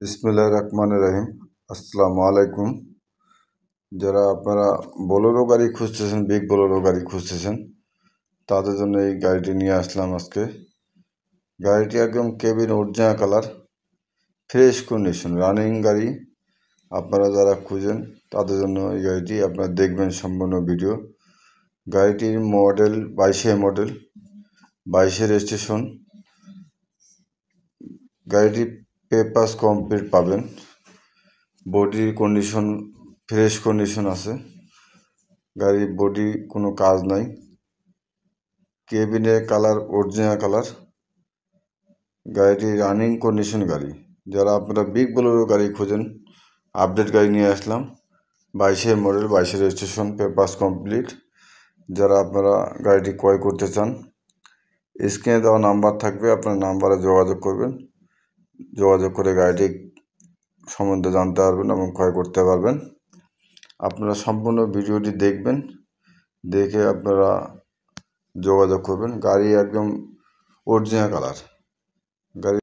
বিসমিল্লাহির রহমানির রহিম। আসসালামু আলাইকুম। যারা আপনারা বোলেরো গাড়ি খুঁজতেছেন, বিগ বোলেরো গাড়ি খুঁজতেছেন, তাদের জন্য এই গাড়িটি নিয়ে আসলাম আজকে। গাড়িটি একদম cabin original colour, fresh condition, running গাড়ি। আপনারা যারা খুঁজেন তাদের জন্য এই গাড়িটি আপনারা দেখবেন সম্পূর্ণ ভিডিও। গাড়িটির মডেল 22 রেজিস্ট্রেশন। গাড়িটি পেপারস কমপ্লিট পাবেন। বডির কন্ডিশন ফ্রেশ কন্ডিশন আছে। গাড়ির বডি কোনো কাজ নাই। কেবিনের কালার অরিজিনাল কালার। গাড়িটি রানিং কন্ডিশন গাড়ি। যারা আপনারা বিগ বোলেরো গাড়ি খোঁজেন, আপডেট গাড়ি নিয়ে আসলাম। 22 মডেল, 22 রেজিস্ট্রেশন, পেপারস কমপ্লিট। যারা আপনারা গাড়িটি ক্রয় করতে চান, স্ক্রিনে দেওয়া নাম্বার থাকবে, আপনার নাম্বারে যোগাযোগ করবেন। যোগাযোগ করে গাড়িটি সম্বন্ধে জানতে পারবেন এবং ক্রয় করতে পারবেন। আপনারা সম্পূর্ণ ভিডিওটি দেখবেন, দেখে আপনারা যোগাযোগ করবেন। গাড়ি একদম অরিজিনাল কালার। গাড়ি